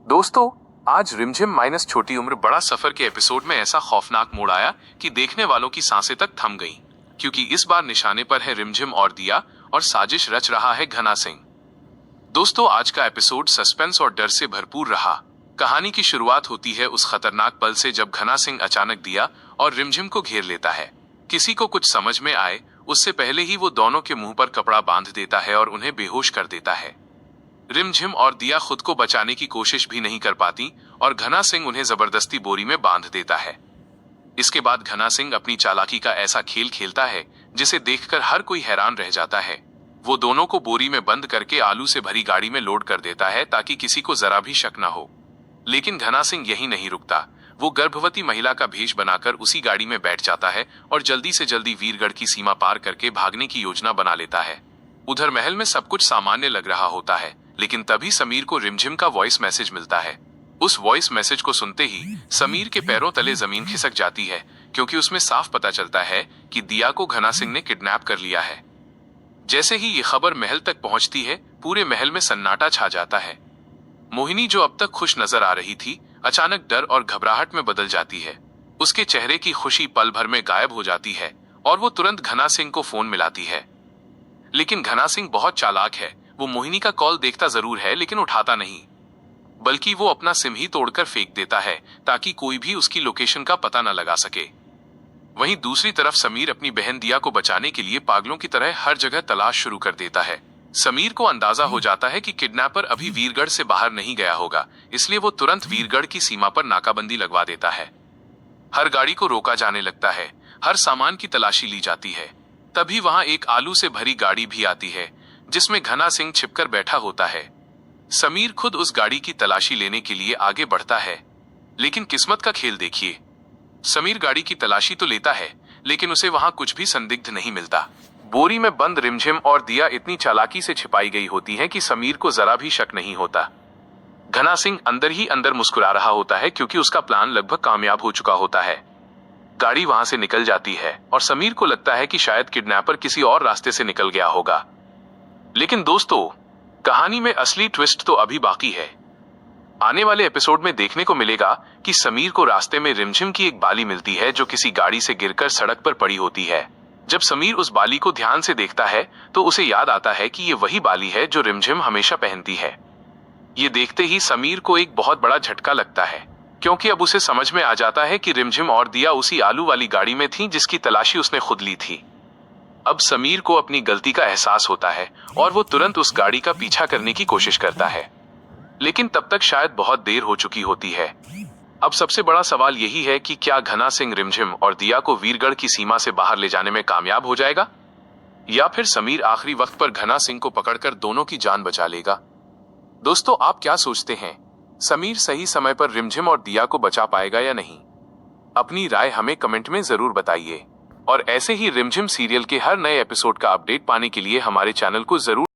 दोस्तों, आज रिमझिम माइनस छोटी उम्र बड़ा सफर के एपिसोड में ऐसा खौफनाक मोड़ आया कि देखने वालों की सांसें तक थम गईं, क्योंकि इस बार निशाने पर है रिमझिम और दिया और साजिश रच रहा है घना सिंह। दोस्तों, आज का एपिसोड सस्पेंस और डर से भरपूर रहा। कहानी की शुरुआत होती है उस खतरनाक पल से जब घना सिंह अचानक दिया और रिमझिम को घेर लेता है। किसी को कुछ समझ में आए उससे पहले ही वो दोनों के मुंह पर कपड़ा बांध देता है और उन्हें बेहोश कर देता है। रिमझिम और दिया खुद को बचाने की कोशिश भी नहीं कर पाती और घना सिंह उन्हें जबरदस्ती बोरी में बांध देता है। इसके बाद घना सिंह अपनी चालाकी का ऐसा खेल खेलता है जिसे देखकर हर कोई हैरान रह जाता है। वो दोनों को बोरी में बंद करके आलू से भरी गाड़ी में लोड कर देता है ताकि किसी को जरा भी शक न हो। लेकिन घना सिंह यही नहीं रुकता। वो गर्भवती महिला का भेष बनाकर उसी गाड़ी में बैठ जाता है और जल्दी से जल्दी वीरगढ़ की सीमा पार करके भागने की योजना बना लेता है। उधर महल में सब कुछ सामान्य लग रहा होता है, लेकिन तभी समीर को रिमझिम का वॉइस मैसेज मिलता है। उस वॉइस मैसेज को सुनते ही समीर के पैरों तले जमीन खिसक जाती है, क्योंकि उसमें साफ पता चलता है कि दिया को घना सिंह ने किडनैप कर लिया है। जैसे ही ये खबर महल तक पहुंचती है, पूरे महल में सन्नाटा छा जाता है। मोहिनी, जो अब तक खुश नजर आ रही थी, अचानक डर और घबराहट में बदल जाती है। उसके चेहरे की खुशी पल भर में गायब हो जाती है और वो तुरंत घना सिंह को फोन मिलाती है। लेकिन घना सिंह बहुत चालाक है। वो मोहिनी का कॉल देखता जरूर है, लेकिन उठाता नहीं, बल्कि वो अपना सिम ही तोड़कर फेंक देता है ताकि कोई भी उसकी लोकेशन का पता न लगा सके। वहीं दूसरी तरफ समीर अपनी बहन दिया को बचाने के लिए पागलों की तरह हर जगह तलाश शुरू कर देता है। समीर को अंदाजा हो जाता है कि किडनैपर अभी वीरगढ़ से बाहर नहीं गया होगा, इसलिए वो तुरंत वीरगढ़ की सीमा पर नाकाबंदी लगवा देता है। हर गाड़ी को रोका जाने लगता है, हर सामान की तलाशी ली जाती है। तभी वहां एक आलू से भरी गाड़ी भी आती है जिसमें घना सिंह छिपकर बैठा होता है। समीर खुद उस गाड़ी की तलाशी लेने के लिए आगे बढ़ता है, लेकिन किस्मत का खेल देखिए। समीर गाड़ी की तलाशी तो लेता है, लेकिन उसे वहां कुछ भी संदिग्ध नहीं मिलता। बोरी में बंद रिमझिम और दिया इतनी चालाकी से छिपाई गई होती है कि समीर को जरा भी शक नहीं होता। घना सिंह अंदर ही अंदर मुस्कुरा रहा होता है, क्योंकि उसका प्लान लगभग कामयाब हो चुका होता है। गाड़ी वहां से निकल जाती है और समीर को लगता है कि शायद किडनैपर किसी और रास्ते से निकल गया होगा। लेकिन दोस्तों, कहानी में असली ट्विस्ट तो अभी बाकी है। आने वाले एपिसोड में देखने को मिलेगा कि समीर को रास्ते में रिमझिम की एक बाली मिलती है जो किसी गाड़ी से गिरकर सड़क पर पड़ी होती है। जब समीर उस बाली को ध्यान से देखता है तो उसे याद आता है कि ये वही बाली है जो रिमझिम हमेशा पहनती है। ये देखते ही समीर को एक बहुत बड़ा झटका लगता है, क्योंकि अब उसे समझ में आ जाता है कि रिमझिम और दिया उसी आलू वाली गाड़ी में थी जिसकी तलाशी उसने खुद ली थी। अब समीर को अपनी गलती का एहसास होता है और वो तुरंत उस गाड़ी का पीछा करने की कोशिश करता है, लेकिन तब तक शायद बहुत देर हो चुकी होती है। अब सबसे बड़ा सवाल यही है कि क्या घना सिंह रिमझिम और दिया को वीरगढ़ की सीमा से बाहर ले जाने में कामयाब हो जाएगा, या फिर समीर आखिरी वक्त पर घना सिंह को पकड़कर दोनों की जान बचा लेगा। दोस्तों, आप क्या सोचते हैं? समीर सही समय पर रिमझिम और दिया को बचा पाएगा या नहीं? अपनी राय हमें कमेंट में जरूर बताइए। और ऐसे ही रिमझिम सीरियल के हर नए एपिसोड का अपडेट पाने के लिए हमारे चैनल को जरूर